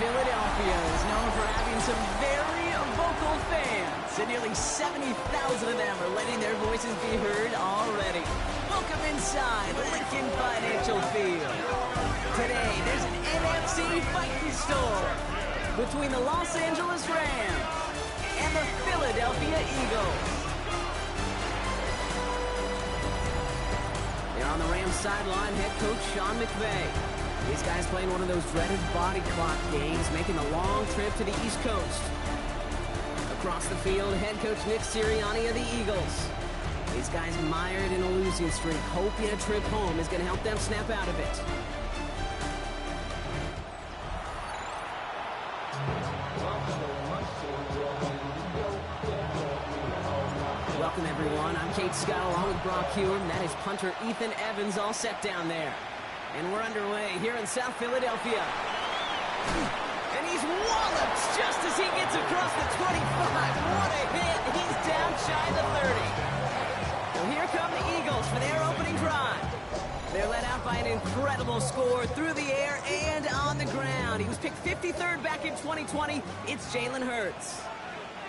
Philadelphia is known for having some very vocal fans, and nearly 70,000 of them are letting their voices be heard already. Welcome inside Lincoln Financial Field. Today, there's an NFC fighting storm between the Los Angeles Rams and the Philadelphia Eagles. They're on the Rams sideline, head coach Sean McVay. These guys playing one of those dreaded body clock games, making the long trip to the East Coast. Across the field, head coach Nick Sirianni of the Eagles. These guys mired in a losing streak, hoping a trip home is going to help them snap out of it. Welcome, everyone. I'm Kate Scott along with Brock Hewer, and that is punter Ethan Evans all set down there. And we're underway here in South Philadelphia. And he's walloped just as he gets across the 25. What a hit. He's down shy of the 30. Well, here come the Eagles for their opening drive. They're led out by an incredible score through the air and on the ground. He was picked 53rd back in 2020. It's Jalen Hurts.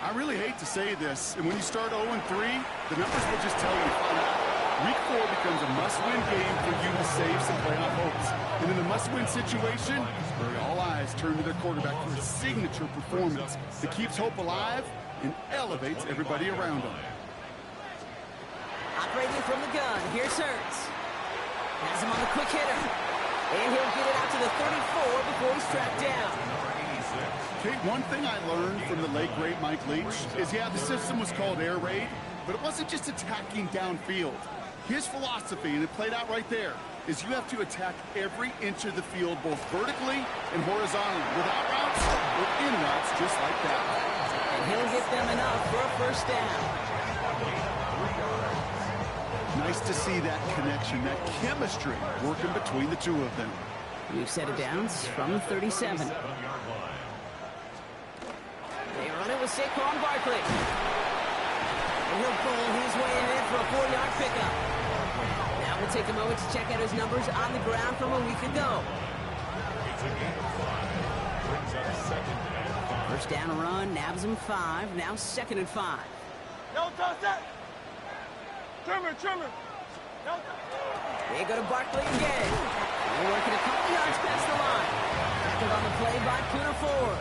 I really hate to say this, and when you start 0-3, the numbers will just tell you flat out. Week 4 becomes a must-win game for you to save some playoff hopes. And in a must-win situation, all eyes turn to their quarterback for a signature performance that keeps hope alive and elevates everybody around him. Operating from the gun, here's Hurts. Has him on the quick hitter. And he'll get it out to the 34 before he's tracked down. Kate, one thing I learned from the late, great Mike Leach is, yeah, the system was called air raid, but it wasn't just attacking downfield. His philosophy, and it played out right there, is you have to attack every inch of the field, both vertically and horizontally, without routes or in routes, just like that. And he'll get them enough for a first down. Nice to see that connection, that chemistry working between the two of them. New set of downs from the 37. They run it with Saquon Barkley. And he'll pull his way ahead for a 4-yard pickup. Now we'll take a moment to check out his numbers on the ground from a week ago. First down run, nabs him 5. Now 2nd and 5. No, toss that! Trimmer! They go to Barkley again. They're working a couple yards past the line. Tackled on the play by Kuna Ford.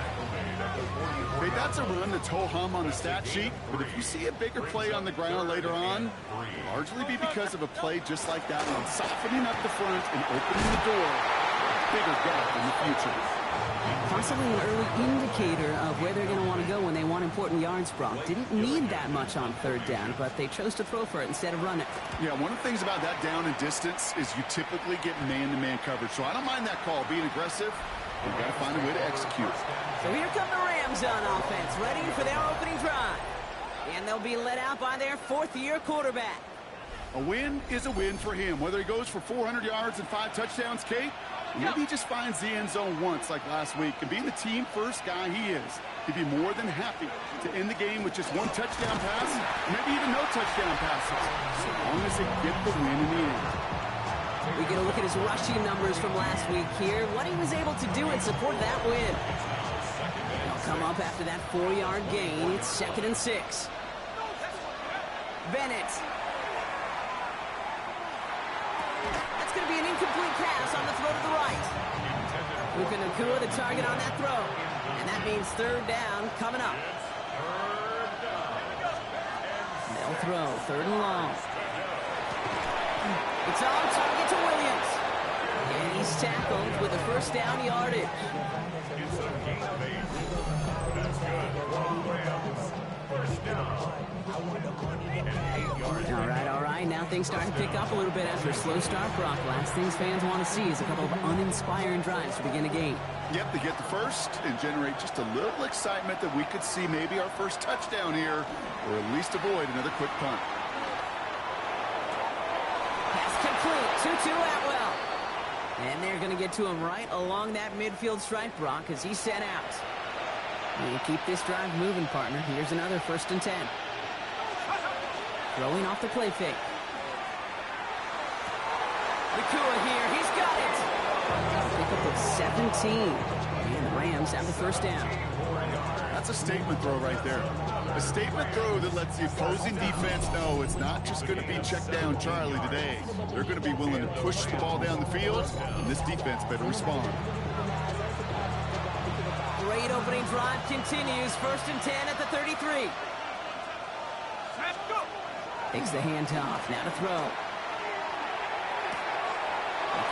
Hey, that's a run that's ho-hum on the stat sheet, but if you see a bigger play on the ground later on, it'll largely be because of a play just like that one, softening up the front and opening the door. Bigger gap in the future. Possibly an early indicator of where they're going to want to go when they want important yards, Brock. Didn't need that much on 3rd down, but they chose to throw for it instead of run it. Yeah, one of the things about that down and distance is you typically get man-to-man coverage, so I don't mind that call, being aggressive. We've got to find a way to execute. So here come the Rams on offense, ready for their opening drive. And they'll be led out by their 4th-year quarterback. A win is a win for him, whether he goes for 400 yards and 5 touchdowns, Kate. Maybe he just finds the end zone once like last week. And being the team-first guy he is, he'd be more than happy to end the game with just 1 touchdown pass, maybe even no touchdown passes, so long as they get the win in the end. We get a look at his rushing numbers from last week here, what he was able to do in support of that win. They'll come up after that 4-yard gain. It's 2nd and 6. Bennett. That's going to be an incomplete pass on the throw to the right. Puka Nacua, the target on that throw. And that means 3rd down coming up. They'll throw 3rd and long. It's on target to Williams. And he's tackled with a 1st down yardage. All right. Now things starting to pick up a little bit after a slow start, Brock. Last things fans want to see is a couple of uninspiring drives to begin a game. Yep, they get the first and generate just a little excitement that we could see maybe our first touchdown here, or at least avoid another quick punt. Pass complete. 2-2 Atwell. And they're going to get to him right along that midfield stripe, Brock, as he's set out. You keep this drive moving, partner. Here's another 1st and 10. Throwing off the play fake. Nacua here. He's got it. Pick up of 17. And the Rams have the first down. That's a statement throw right there. A statement throw that lets the opposing defense know it's not just going to be check down Charlie today. They're going to be willing to push the ball down the field, and this defense better respond. Great opening drive continues. 1st and 10 at the 33. Takes the handoff. Now to throw.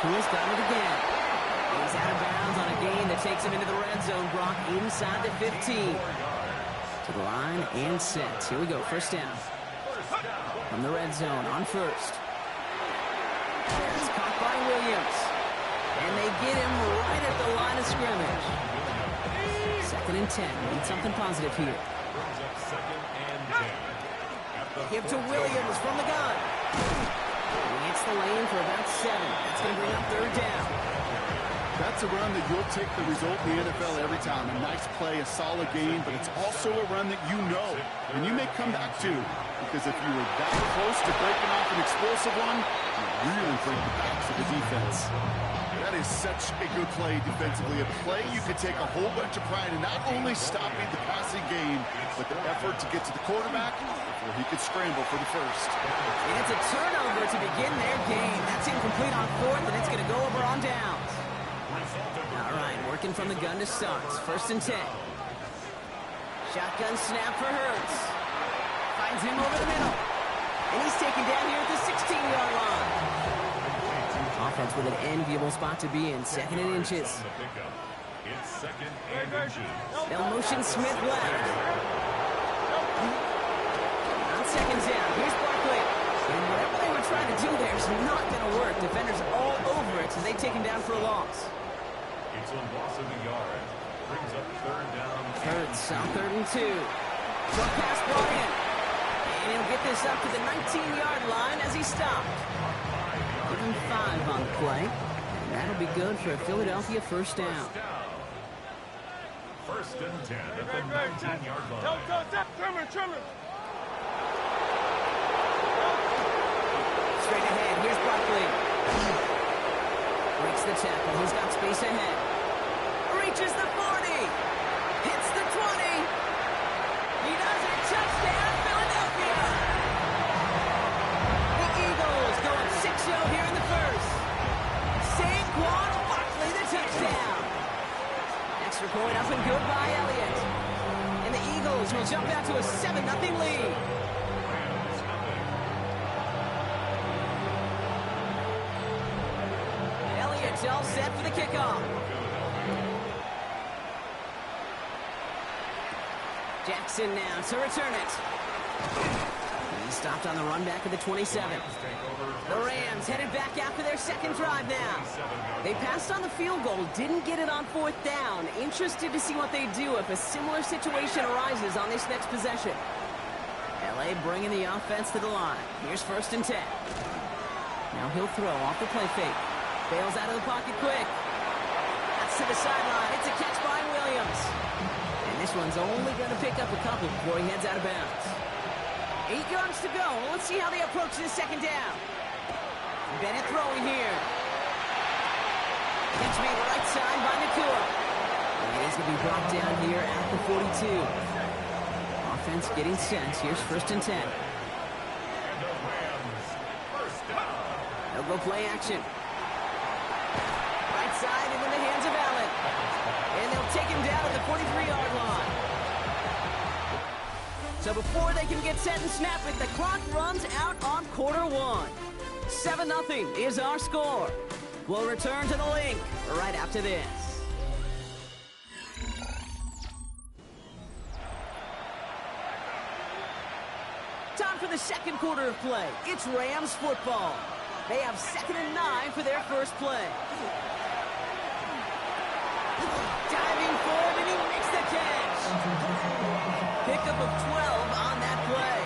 Who's got it again? He's out of bounds on a gain that takes him into the red zone. Brock inside the 15. To the line and set. Here we go. First down. From the red zone on first. It's caught by Williams. And they get him right at the line of scrimmage. 2nd and 10. Need something positive here. Give to Williams from the gun. He hits the lane for about 7. That's going to bring up 3rd down. That's a run that you'll take the result in the NFL every time. A nice play, a solid game, but it's also a run that you know and you may come back to, because if you were that close to breaking off an explosive one, you really break the backs of the defense. That is such a good play defensively. A play you could take a whole bunch of pride in not only stopping the passing game, but the effort to get to the quarterback before he could scramble for the first. And it's a turnover to begin their game. That's incomplete on 4th, and it's going to go over on downs. All right, working from the gun to start. 1st and 10. Shotgun snap for Hurts. Finds him over the middle. And he's taken down here at the 16-yard line. Offense with an enviable spot to be in. 2nd and inches. They'll motion Smith left. On 2nd down, here's Barkley. And whatever they were trying to do there is not going to work. Defenders all over it, so they take him down for a loss. It's a loss of the yard. Brings up 3rd down. Hurts on 3rd and 2. Short pass brought in. And he'll get this up to the 19-yard line as he stopped. Give him 5 on the play. And that'll be good for a Philadelphia first down. 1st and 10 at the 19-yard line. Trimmer. Straight ahead, here's Barkley. Breaks the tackle, he's got space ahead. Reaches the 40. Hits the 20. He does it. Touchdown, Philadelphia. The Eagles going 6-0 here in the first. Saquon Barkley, the touchdown. Extra point up and good by Elliott. And the Eagles will jump out to a 7-0 lead. Elliott's all set for the kickoff. Jackson now to return it. He stopped on the run back of the 27. The Rams headed back after their 2nd drive now. They passed on the field goal, didn't get it on 4th down. Interested to see what they do if a similar situation arises on this next possession. LA bringing the offense to the line. Here's 1st and 10. Now he'll throw off the play fake. Bails out of the pocket quick. That's to the sideline. It's a catch by Williams. And this one's only going to pick up a couple before he heads out of bounds. 8 yards to go. Let's see how they approach this 2nd down. Bennett throwing here. Catch made right side by Nakua. And he's going to be brought down here at the 42. Offense getting set. Here's 1st and 10. They'll go play action. Right side into the hands of Allen. And they'll take him down at the 43-yard line. So before they can get set and snap it, the clock runs out on Q1. 7-0 is our score. We'll return to the link right after this. Time for the 2nd quarter of play. It's Rams football. They have 2nd and 9 for their first play. Diving forward, and he makes the catch. Pickup of 12 on that play.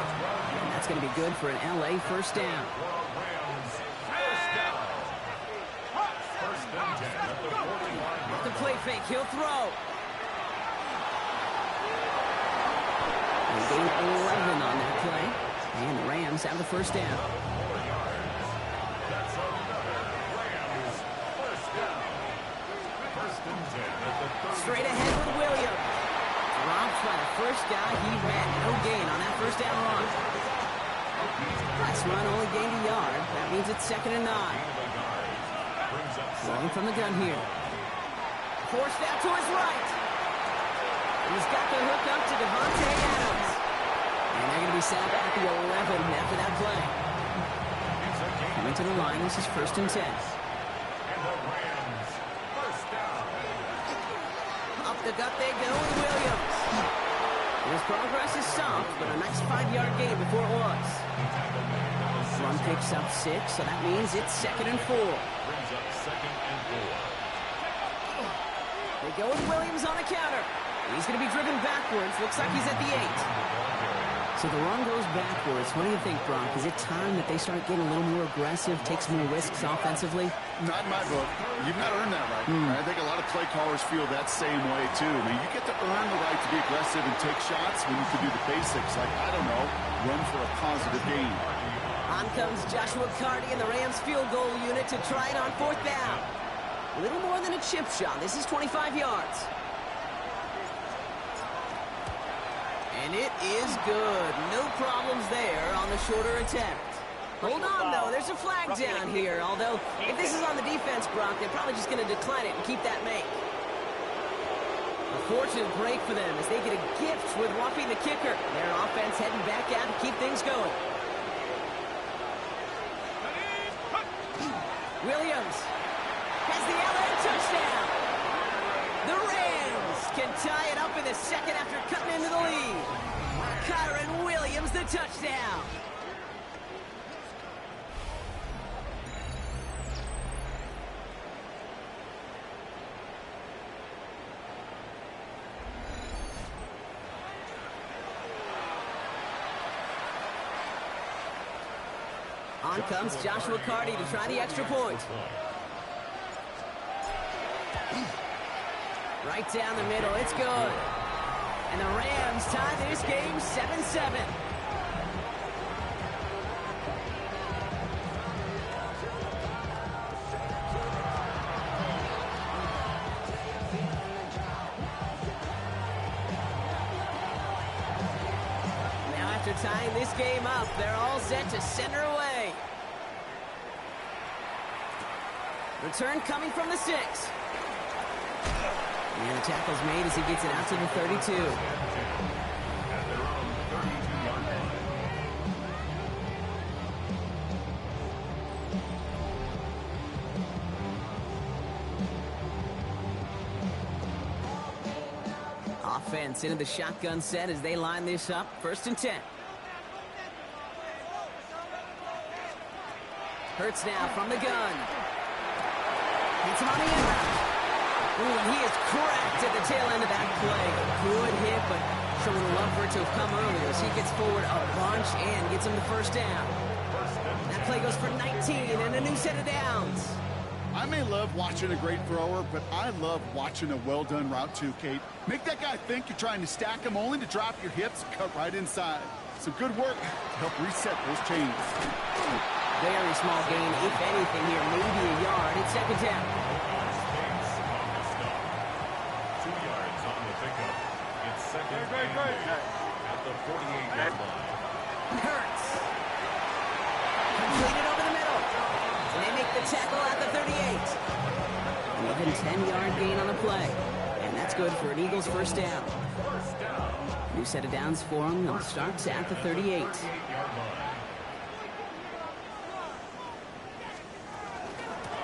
And that's going to be good for an LA first down. The play fake, he'll throw. They gained 11 on that play. And the Rams have the first down. first guy he met. No gain on that first down run. Last run only gained a yard. That means it's 2nd and 9. Rolling from the gun here. Forced out to his right. He's got the hook up to Devontae Adams. And they're going to be set up at the 11 after that play. Coming to the line, this is 1st and 10. And the Rams, first down. Up the gut they go with Williams. His progress is stopped, but a nice 5-yard gain before it was. Run picks up 6, so that means it's 2nd and 4. Brings up 2nd and 4. They go with Williams on the counter. He's going to be driven backwards. Looks like he's at the 8. So the run goes backwards. What do you think, Brock? Is it time that they start getting a little more aggressive, take some more risks offensively? Not in my book. You've not earned that right. I think a lot of play callers feel that same way, too. I mean, you get to earn the right to be aggressive and take shots when you can do the basics, like, I don't know, run for a positive gain. On comes Joshua Carty in the Rams field goal unit to try it on 4th down. A little more than a chip shot. This is 25 yards. And it is good. No problems there on the shorter attempt. Hold on, though. There's a flag down here. Although, if this is on the defense, Brock, they're probably just going to decline it and keep that make. A fortunate break for them as they get a gift with roughing the kicker. Their offense heading back out to keep things going. Williams has the LA touchdown. The Rams can tie it up in the 2nd after cutting into the lead. Kyron Williams, the touchdown. On comes Joshua Carty to try the extra point. Right down the middle, it's good. And the Rams tie this game 7-7. Now after tying this game up, they're all set to center away. Return coming from the 6. And the tackle's made as he gets it out to the 32. At their own 32-yard line. Offense into the shotgun set as they line this up. 1st and 10. Hurts now from the gun. Hits him on the end route. Ooh, and he is cracked at the tail end of that play. Good hit, but sure would have loved for it to have come earlier as he gets forward a bunch and gets him the 1st down. That play goes for 19 and a new set of downs. I may love watching a great thrower, but I love watching a well-done route too, Kate. Make that guy think you're trying to stack him only to drop your hips and cut right inside. Some good work to help reset those chains. Very small gain, if anything here, maybe a yard. It's 2nd down. 2 yards on the pickup. It's 2nd and 8 at the 48-yard line. Hurts. Completed over the middle. And they make the tackle at the 38. An even 10-yard gain on the play. And that's good for an Eagles 1st down. New set of downs for them. They'll start at the 38.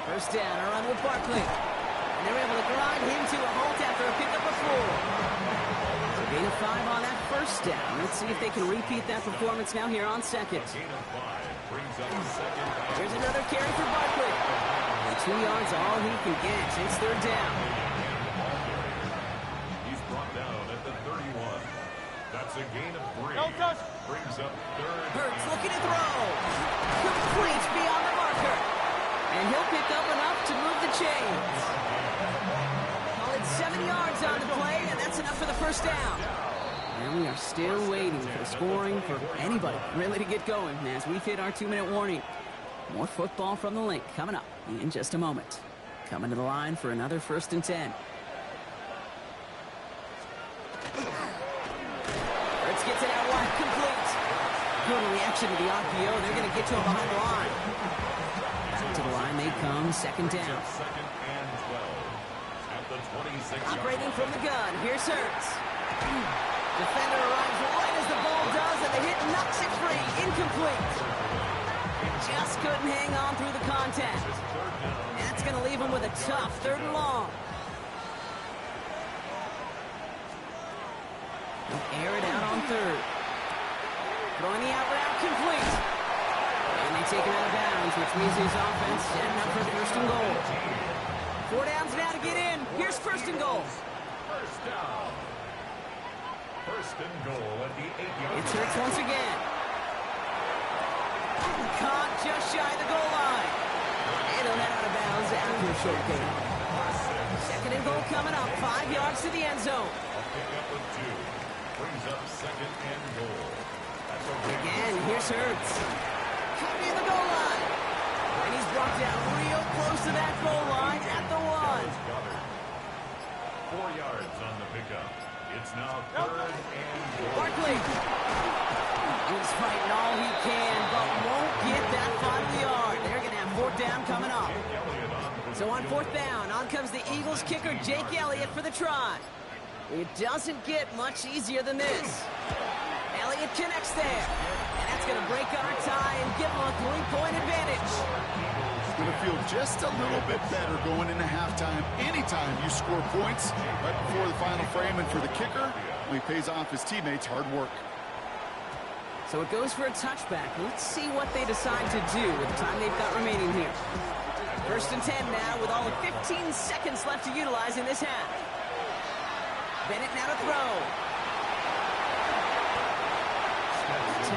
First down, a run with Barkley. And they're able to grind him to a halt after a pickup of 4. So gain of 5 on that 1st down. Let's see if they can repeat that performance now here on 2nd. Here's another carry for Barkley. And 2 yards all he can get. It's 3rd down. He's brought down at the 31. That's a gain of 3. No touch. Brings up 3rd. Hurts looking to throw. Complete beyond the marker. And he'll pick up enough to move the chains. Call it 7 yards on the play, and that's enough for the 1st down. And we are still waiting for the scoring for anybody really to get going as we've hit our 2-minute warning. More football from the link coming up in just a moment. Coming to the line for another 1st and 10. Good reaction to the RPO. They're going to get to him behind the line. Back to the line they come, second down. Second and 12 at the 26. Operating from the gun. Here's Hurts. Defender arrives right as the ball does, and the hit knocks it free. Incomplete. Just couldn't hang on through the contact. And that's going to leave him with a tough 3rd and long. Air it out on 3rd. Throwing the out route complete. And they take him out of bounds, which means his offense setting up for 1st and goal. 4 downs now to get in. Here's 1st and goal. First down. 1st and goal at the 8-yard line. It's Hurts once again. Caught just shy of the goal line. And he'll head out of bounds after a short gain. 2nd and goal coming up. 5 yards to the end zone. A pickup of 2. Brings up 2nd and goal. Again, here's Hurts. Could be in the goal line. And he's brought down real close to that goal line at the 1. 4 yards on the pickup. It's now 3rd and goal. Barkley. He's fighting all he can, but won't get that final yard. They're going to have 4th down coming up. So on 4th down, on comes the Eagles kicker, Jake Elliott, for the try. It doesn't get much easier than this. Elliott connects there. And that's going to break our tie and give them a 3-point advantage. It's going to feel just a little bit better going into halftime. Anytime you score points right before the final frame, and for the kicker, he pays off his teammates' hard work. So it goes for a touchback. Let's see what they decide to do with the time they've got remaining here. 1st and 10 now with all of 15 seconds left to utilize in this half. Bennett now to throw.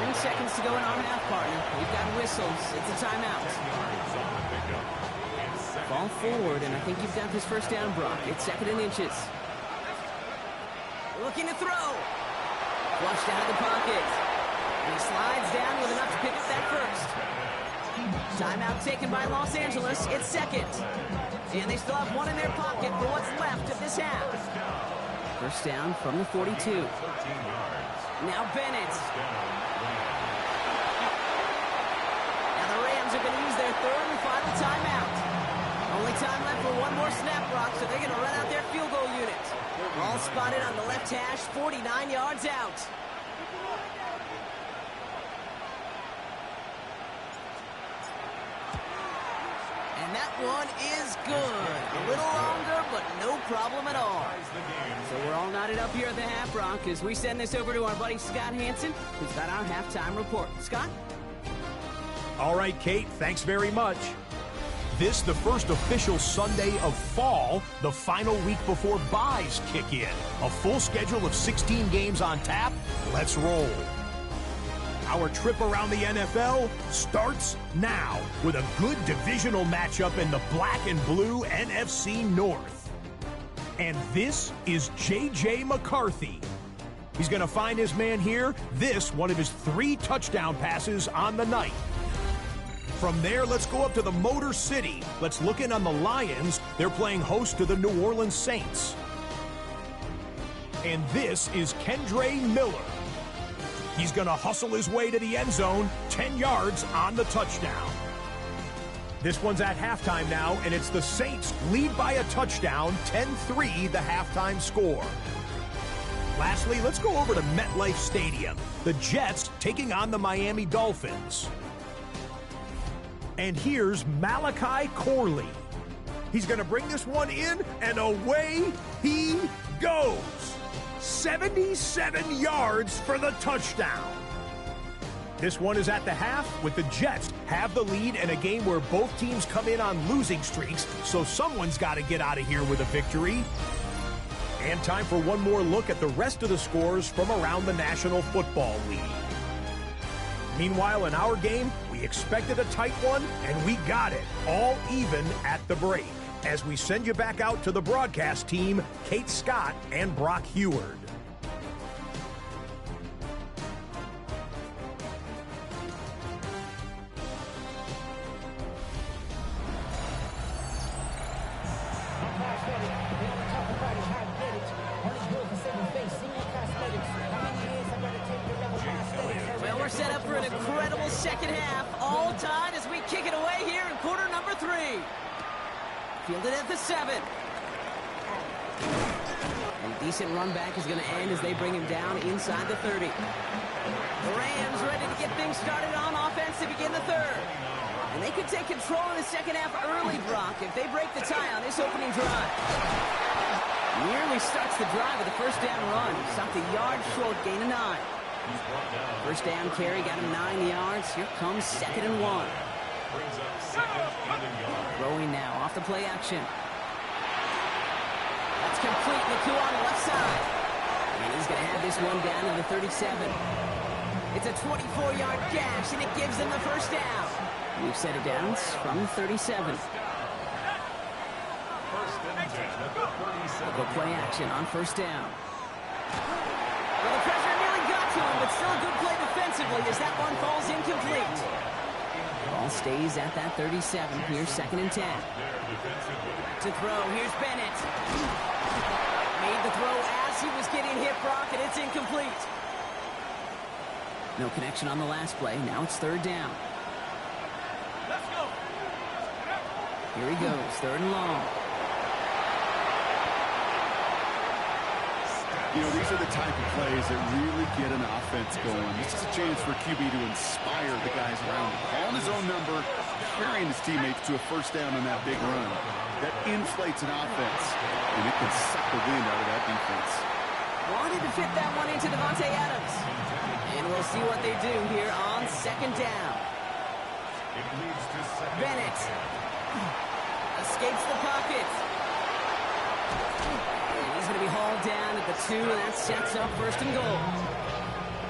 10 seconds to go in our half, partner. We've got whistles. It's a timeout. Ball forward, and I think you've got this 1st down, Brock. It's 2nd and inches. Looking to throw. Flushed out of the pocket. And he slides down with enough to pick up that 1st. Timeout taken by Los Angeles. It's 2nd. And they still have 1 in their pocket for what's left of this half. 1st down from the 42. Now Bennett. Now the Rams are going to use their 3rd and final timeout. Only time left for 1 more snap, Brock, so they're going to run out their field goal unit. All spotted on the left hash, 49 yards out. And that one is good. A little longer, but no problem at all. So we're all knotted up here at the half, Brock, as we send this over to our buddy Scott Hansen, who's got our halftime report. Scott? All right, Kate, thanks very much. This, the first official Sunday of fall, the final week before byes kick in. A full schedule of 16 games on tap. Let's roll. Our trip around the NFL starts now with a good divisional matchup in the black and blue NFC North. And this is J.J. McCarthy. He's going to find his man here. This, one of his 3 touchdown passes on the night. From there, let's go up to the Motor City. Let's look in on the Lions. They're playing host to the New Orleans Saints. And this is Kendre Miller. He's going to hustle his way to the end zone, 10 yards on the touchdown. This one's at halftime now, and it's the Saints lead by a touchdown, 10-3 the halftime score. Lastly, let's go over to MetLife Stadium. The Jets taking on the Miami Dolphins. And here's Malachi Corley. He's going to bring this one in, and away he goes. 77 yards for the touchdown. This one is at the half with the Jets have the lead in a game where both teams come in on losing streaks, so someone's got to get out of here with a victory. And time for one more look at the rest of the scores from around the National Football League. Meanwhile, in our game, we expected a tight one, and we got it, all even at the break. As we send you back out to the broadcast team, Kate Scott and Brock Heward. Well, we're set up for an Fielded at the 7. A decent run back is going to end as they bring him down inside the 30. The Rams ready to get things started on offense to begin the third. And they could take control in the second half early, Brock, if they break the tie on this opening drive. Nearly starts the drive with a first down run. Stopped a yard short, gain of 9. First down carry, got him 9 yards. Here comes 2nd and 1. Throwing now off the play action. That's complete. Naku on the left side. And he's going to have this one down to the 37. It's a 24-yard gash, and it gives them the first down. We've set it down from the 37. Go play action on first down. Well, the pressure nearly got to him, but still a good play defensively as that one falls incomplete. Ball stays at that 37. Here's 2nd and 10. To throw, here's Bennett. Made the throw as he was getting hit, Brock, and it's incomplete. No connection on the last play. Now it's 3rd down. Let's go. Here he goes, 3rd and long. You know, these are the type of plays that really get an offense going. This is a chance for QB to inspire the guys around him. Calling his own number, carrying his teammates to a first down on that big run. That inflates an offense, and it can suck the wind out of that defense. Wanted to fit that one into Devontae Adams. And we'll see what they do here on 2nd down. Bennett escapes the pocket. He's going to be hauled down at the 2, and that sets up 1st and goal.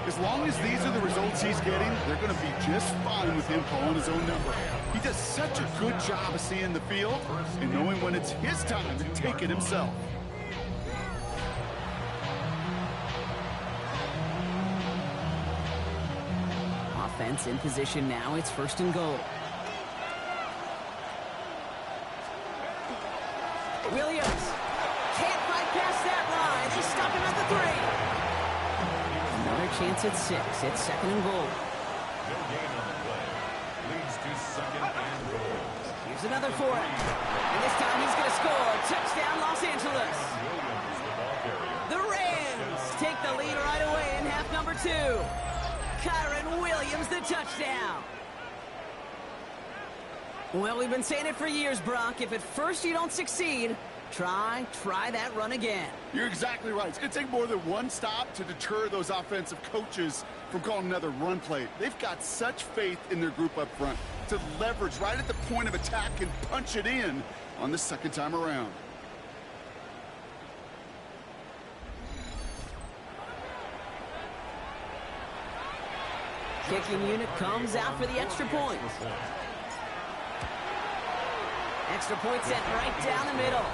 As long as these are the results he's getting, they're going to be just fine with him calling his own number. He does such a good job of seeing the field and knowing when it's his time to take it himself. Offense in position now. It's 1st and goal. Williams can't fight past that line. They stop him at the 3. Another chance at 6. It's 2nd and goal. No gain on the play. Leads to 2nd and goal. Here's another for him. And this time he's going to score. Touchdown, Los Angeles. Williams, the ball carrier. The Rams take the lead right away in half number 2. Kyron Williams, the touchdown. Well, we've been saying it for years, Brock. If at first you don't succeed, try that run again. You're exactly right. It's going to take more than one stop to deter those offensive coaches from calling another run play. They've got such faith in their group up front to leverage right at the point of attack and punch it in on the 2nd time around. Kicking unit comes out for the extra point. Extra point set right down the middle.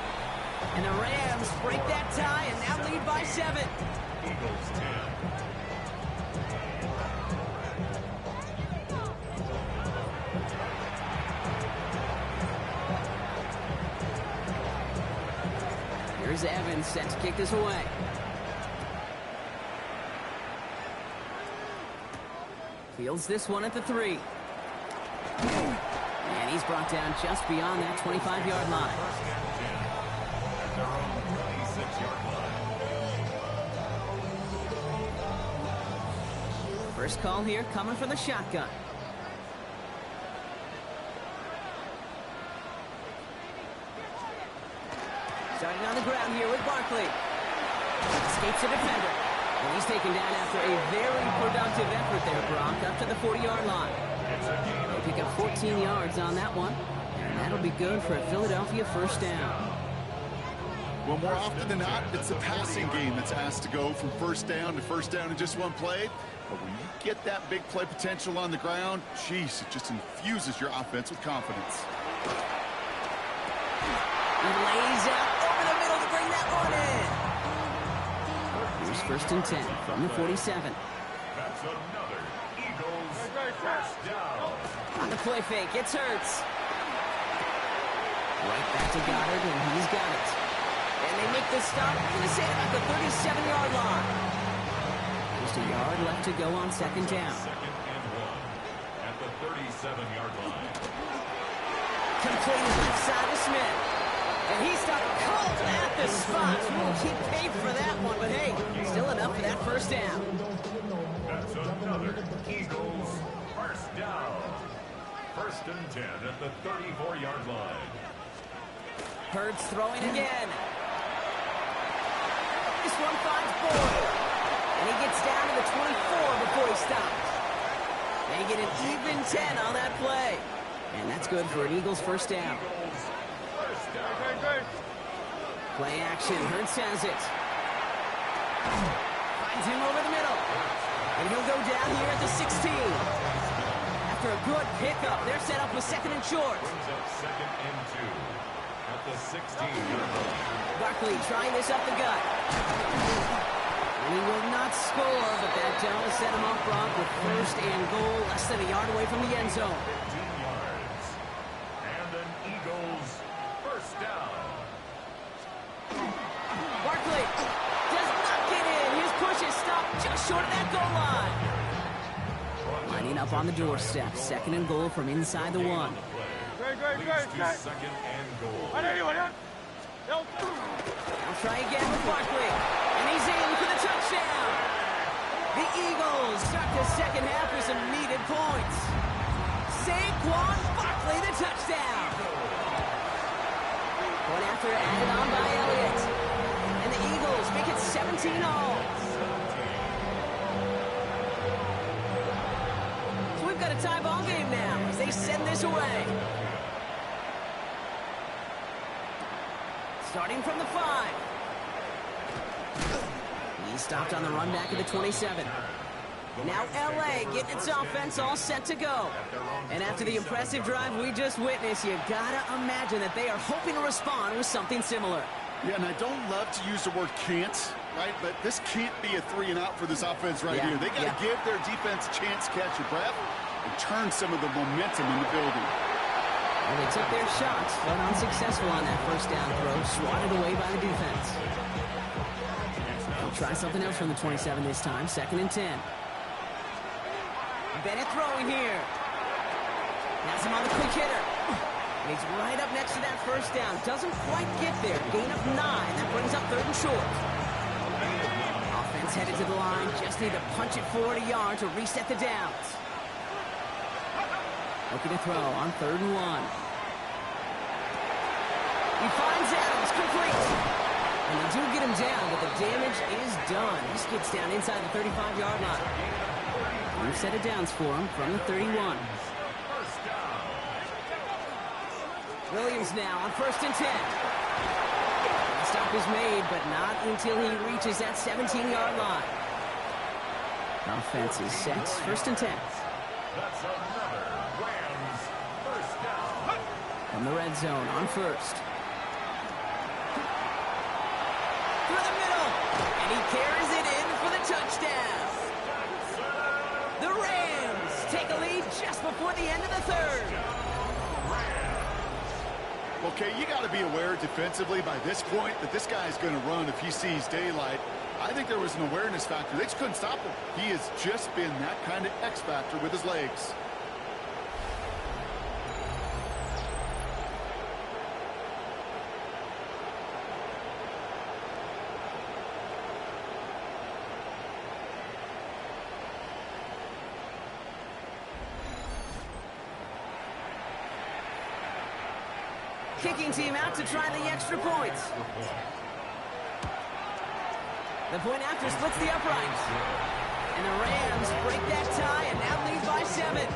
And the Rams break that tie and now lead by 7. Eagles 10. Here's Evans set to kick this away. Fields this one at the 3. And he's brought down just beyond that 25-yard line. Their own 26-yard line. First call here coming from the shotgun. Starting on the ground here with Barkley. Escapes a defender. And he's taken down after a very productive effort there, Brock, up to the 40-yard line. They pick up 14 yards on that one, and that'll be good for a Philadelphia first down. Well, more often than not, it's the passing game that's asked to go from first down in just one play. But when you get that big play potential on the ground, geez, it just infuses your offense with confidence. He lays out over the middle to bring that one in. Here's 1st and 10 from the 47. That's another Eagles first down. On the play fake, it's Hurts. Right back to Goddard, and he's got it. And they make this stop, I'm going to say about the 37-yard line. Just a yard left to go on 2nd down. 2nd and 1 at the 37-yard line. Completed left side to Smith. And he stopped cold at the spot. We'll keep paid for that one, but hey, still enough for that first down. That's another Eagles first down. First and 10 at the 34-yard line. Hurts throwing again. This one finds Boyd. And he gets down to the 24 before he stops. They get an even 10 on that play. And that's good for an Eagles first down. Play action. Hurts has it. Finds him over the middle. And he'll go down here at the 16. After a good pickup, they're set up with second and short. Brings up second and 2 at the 16-yard line. Barkley trying this up the gut. And he will not score, but that does set him off, Brock, with first and goal, less than a yard away from the end zone. 15 yards. And an Eagles first down. Barkley does not get in. His push is stopped just short of that goal line. Lining up on the doorstep. Second and goal from inside the one. Leads to second and goal. I'll try again with Barkley. And he's in for the touchdown. The Eagles start the second half with some needed points. Saquon Barkley, the touchdown. One after added on by Elliott. And the Eagles make it 17 all. So we've got a tie ball game now as they send this away. Starting from the 5. He stopped on the run back at the 27. Now L.A. getting its offense all set to go. And after the impressive drive we just witnessed, you gotta imagine that they are hoping to respond with something similar. Yeah, and I don't love to use the word can't, right? But this can't be a 3-and-out for this offense right here. They got to give their defense a chance to catch your breath and turn some of the momentum in the building. Well, they took their shots, but unsuccessful on that first down throw, swatted away by the defense. They'll try something else from the 27 this time, second and 10. Bennett throwing here. Has him on the quick hitter. And he's right up next to that first down. Doesn't quite get there. Gain of 9. That brings up third and short. Offense headed to the line. Just need to punch it forward a yard to reset the downs. Looking to throw on third and 1. He finds Adams, complete. And they do get him down, but the damage is done. This gets down inside the 35-yard line. New set of downs for him from the 31. Williams now on first and 10. The stop is made, but not until he reaches that 17-yard line. Offense is set. First and 10. That's another Rams first down. From the red zone on first. Through the middle. And he carries it in for the touchdown. The Rams take a lead just before the end of the third. Okay, you got to be aware defensively by this point that this guy is going to run if he sees daylight. I think there was an awareness factor. They just couldn't stop him. He has just been that kind of X factor with his legs. Kicking team out to try the extra points. The point after splits the uprights. And the Rams break that tie and now lead by 7.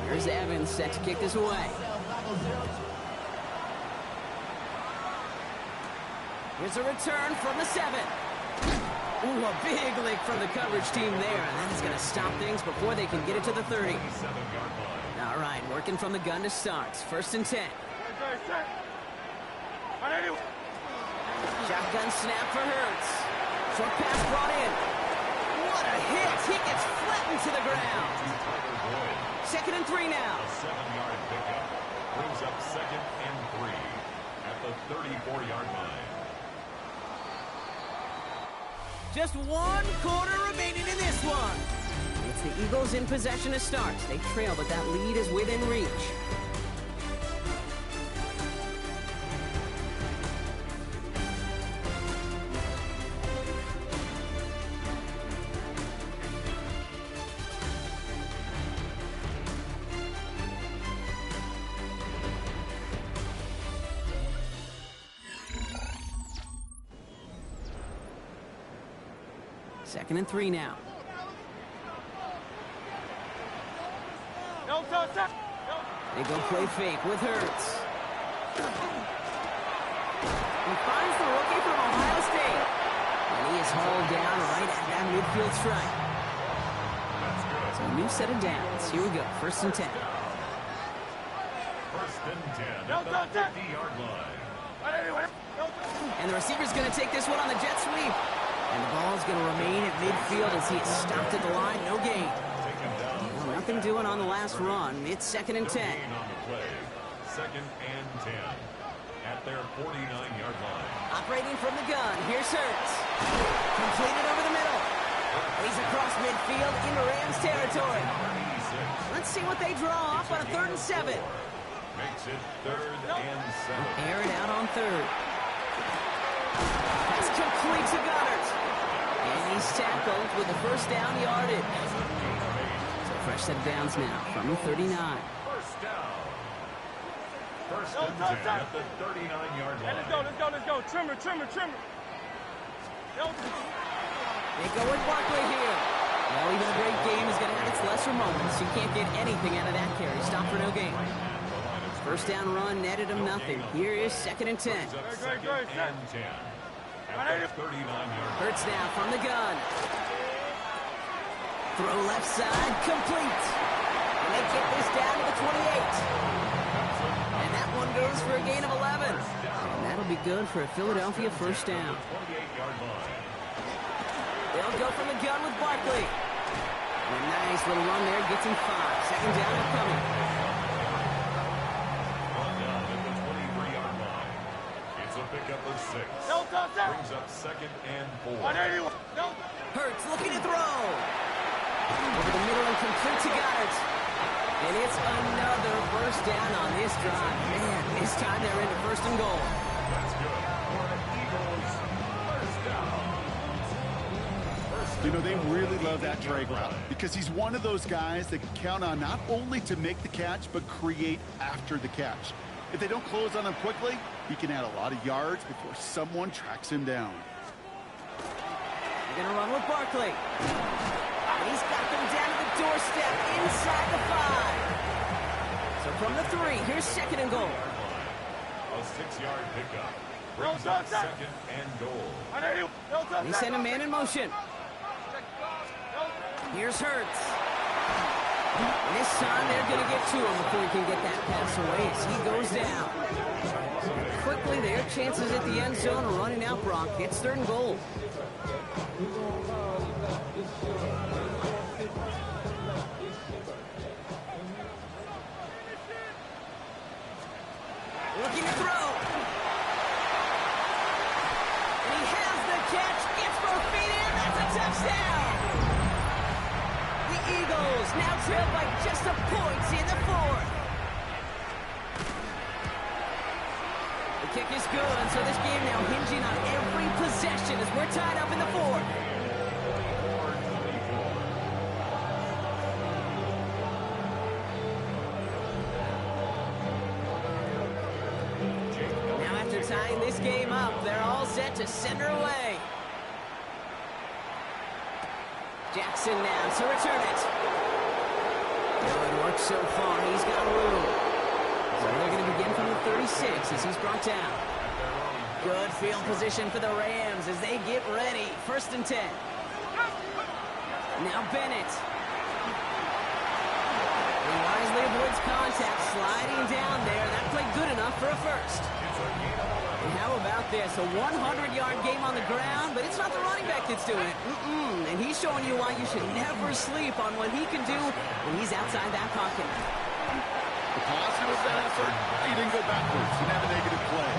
Here's Evans set to kick this away. Here's a return from the 7. Ooh, a big lick from the coverage team there. And that is going to stop things before they can get it to the 30. All right, working from the gun to start. First and 10. Shotgun snap for Hurts. Short pass brought in. What a hit. He gets flattened to the ground. Second and 3 now. A 7-yard pickup brings up second and 3 at Just 1 quarter remaining in this one. It's the Eagles in possession to start. They trail, but that lead is within reach. Second and 3 now. They go play fake with Hurts. He finds the rookie from Ohio State. And he is hauled down right at that midfield stripe. So a new set of downs. Here we go. First and 10. First and 10 at the 50-yard line. And the receiver's going to take this one on the jet sweep. And the ball's going to remain at midfield as he is stopped at the line. No gain. Well, nothing doing on the last run. It's second and 10. On the play. Second and 10 at their 49-yard line. Operating from the gun. Here's Hurts. Completed over the middle. He's across midfield into Rams territory. Let's see what they draw off on a 3rd and 7. Makes it 3rd and 7. Air it out on 3rd. Pass complete to Goddard. And he's tackled with the first down yardage. So fresh set of downs now from the 39. First down. First and 10 at the 39-yard line. Let's go. Trimmer. They go with Barkley here. Well, even a great game is going to have its lesser moments. You can't get anything out of that carry. Stop for no gain. First down run netted him nothing. Here is second and 10. Second and 10 at the 39-yard line. Hurts now from the gun. Throw left side, complete. And they get this down to the 28. And that one goes for a gain of 11. And that'll be good for a Philadelphia first down. 28-yard line. They'll go from the gun with Barkley. And a nice little run there gets him 5. Second down upcoming. Run down at the 23-yard line. It's a pickup of 6. Brings up second and 4. Hurts looking to throw. Over the middle and complete to Goddard. And it's another first down on this drive. Man, this time they're into first and goal. That's good for the Eagles. First down. You know, they really love that drag route because he's one of those guys that can count on not only to make the catch, but create after the catch. If they don't close on him quickly, he can add a lot of yards before someone tracks him down. They're going to run with Barkley. And he's got them down to the doorstep inside the 5. So from the 3, here's second and goal. A 6-yard pickup. Brings up second and goal. They send a man in motion. Here's Hurts. And this time they're going to get to him before he can get that pass away as he goes down. Quickly, their chances at the end zone are running out, Brock. It's 3rd and goal. Looking to throw. And he has the catch. Gets both feet in. That's a touchdown. The Eagles now trail by just a point in the 4th. The kick is good, so this game now hinging on every possession as we're tied up in the 4th. Now after tying this game up, they're all set to send her away. Jackson now to return it. Good work so far. He's got room. So they're going to begin from the 36 as he's brought down. Good field position for the Rams as they get ready. First and 10. Now Bennett. He wisely avoids contact, sliding down there. That played good enough for a first. And how about this? A 100-yard game on the ground, but it's not the running back that's doing it. And he's showing you why you should never sleep on what he can do when he's outside that pocket. The positive of that effort, he didn't go backwards. He didn't have a negative play.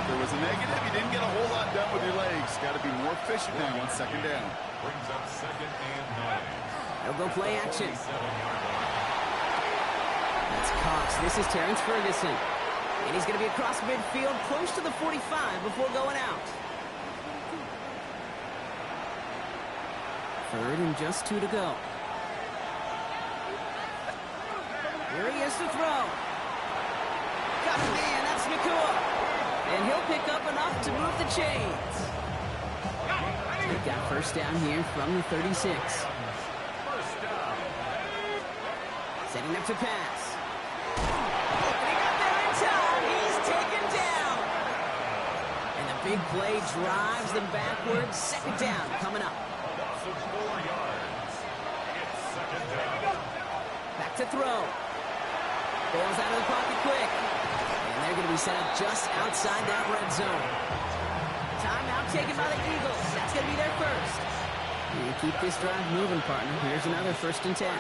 The there was a negative, you didn't get a whole lot done with your legs. Got to be more efficient now on second down. Brings up 2nd and 9. They'll go play action. That's Cox. This is Terrence Ferguson. And he's going to be across midfield, close to the 45 before going out. 3rd and just 2 to go. Here he is to throw. Got a man, that's Nakua. And he'll pick up enough to move the chains. They've got first down here from the 36. Setting up to pass. And he got there in time. He's taken down. And the big play drives them backwards. 2nd down coming up. Loss of 4 yards. It's 2nd down. Back to throw. Bails out of the pocket quick. And they're going to be set up just outside that red zone. Timeout taken by the Eagles. That's going to be their first. You keep this drive moving, partner. Here's another 1st and 10. A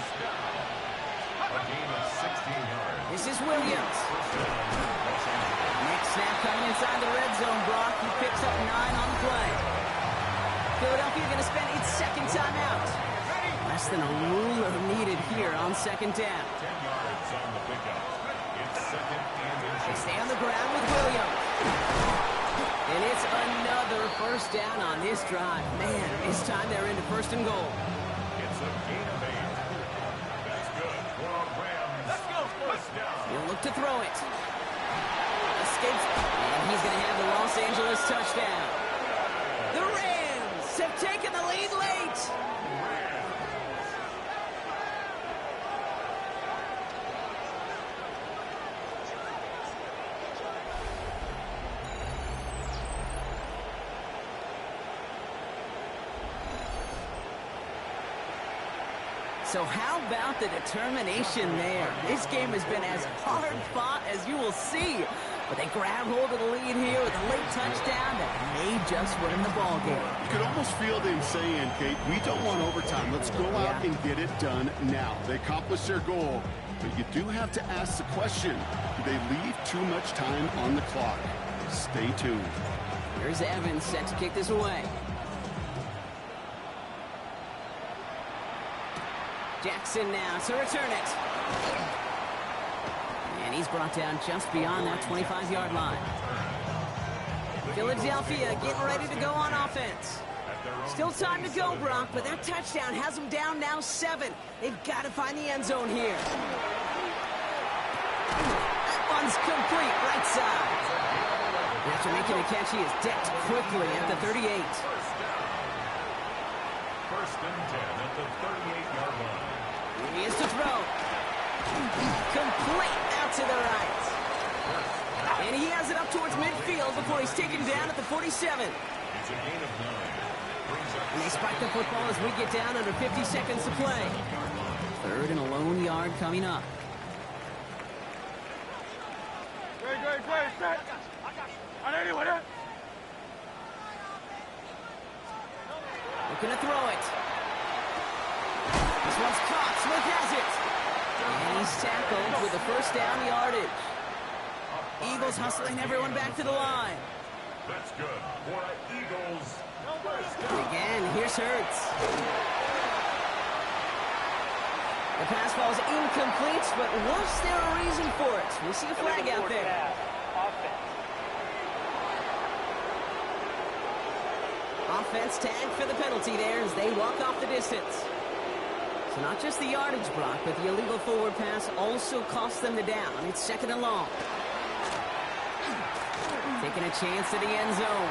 gain of 16 yards. This is Williams. Next snap coming inside the red zone block. He picks up 9 on the play. Philadelphia going to spend its 2nd timeout. Less than a ruler needed here on 2nd down. 10 yards on the pickup. It's 2nd and They 8. stay on the ground with Williams. And it's another first down on this drive. Man, this time they're into 1st and goal. It's a gain of 8. That's good for Rams. Let's go. First down. He'll look to throw it. Escapes. And he's going to have the Los Angeles touchdown. The Rams have taken the lead late. So how about the determination there? This game has been as hard fought as you will see. But they grab hold of the lead here with a late touchdown that may just win the ball game. You could almost feel them saying, Kate, we don't want overtime. Let's go out and get it done now. They accomplished their goal. But you do have to ask the question, do they leave too much time on the clock? Stay tuned. Here's Evans set to kick this away. Jackson now to return it. And he's brought down just beyond that 25-yard line. Philadelphia getting ready to go on offense. Still time to go, Brock, but that touchdown has them down now 7. They've got to find the end zone here. That one's complete, right side. After making a catch, he is decked quickly at the 38. First and 10 at the 38-yard line. He is to throw. Complete out to the right. And he has it up towards midfield before he's taken down at the 47. It's a gain of 9. And they spike the football as we get down under 50 seconds to play. 3rd and a lone yard coming up. Looking to throw it. This one's caught. Smith has it. And he's tackled with the first down yardage. Eagles hustling everyone back to the line. That's good for Eagles. Again, here's Hurts. The pass ball is incomplete, but was there a reason for it? We see a flag out there. Offense tagged for the penalty there as they walk off the distance. So not just the yardage block, but the illegal forward pass also cost them the down. It's 2nd and long. Taking a chance at the end zone.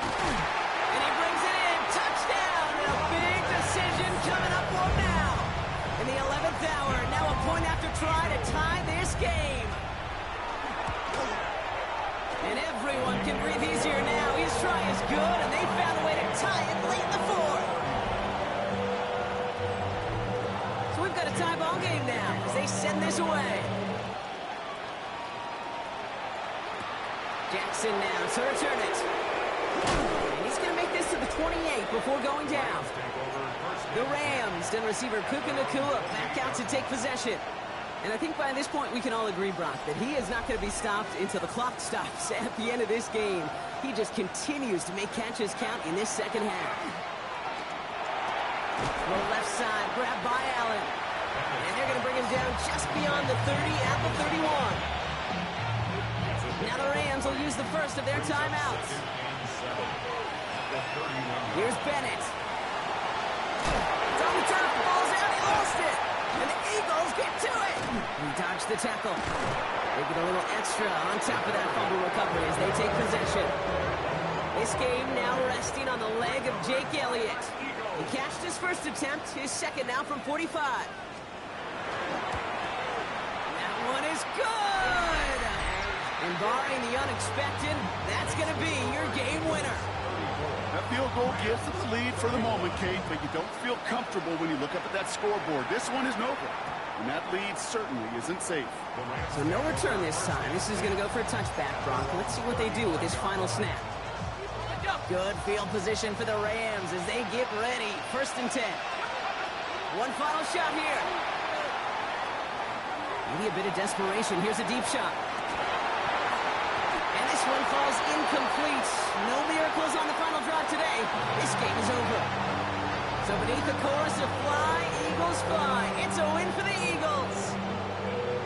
And he brings it in. Touchdown! And a big decision coming up for him now. In the 11th hour, now a point after try to tie this game. And everyone can breathe easier now. His try is good, and they found a way to tie it late in the 4th. So we've got a tie ball game now as they send this away. Jackson now to return it. And he's going to make this to the 28 before going down. The Rams and receiver Puka Nakua back out to take possession. And I think by this point we can all agree, Brock, that he is not going to be stopped until the clock stops at the end of this game. He just continues to make catches count in this second half. Low left side, grabbed by Allen. And they're going to bring him down just beyond the 30 at the 31. Now the Rams will use the first of their timeouts. Here's Bennett. It's on the turf, the ball's out, he lost it. And the Eagles get to it. He dodged the tackle. They get a little extra on top of that fumble recovery as they take possession. This game now resting on the leg of Jake Elliott. He catched his first attempt, his second now from 45. That one is good! And barring the unexpected, that's going to be your game winner. That field goal gives them the lead for the moment, Kate, but you don't feel comfortable when you look up at that scoreboard. This one isn't over, and that lead certainly isn't safe. So no return this time. This is going to go for a touchback, Brock. Let's see what they do with this final snap. Good field position for the Rams as they get ready. 1st and 10. One final shot here. Maybe a bit of desperation. Here's a deep shot. And this one falls incomplete. No miracles on the final drive today. This game is over. So beneath the chorus of fly, Eagles fly. It's a win for the Eagles.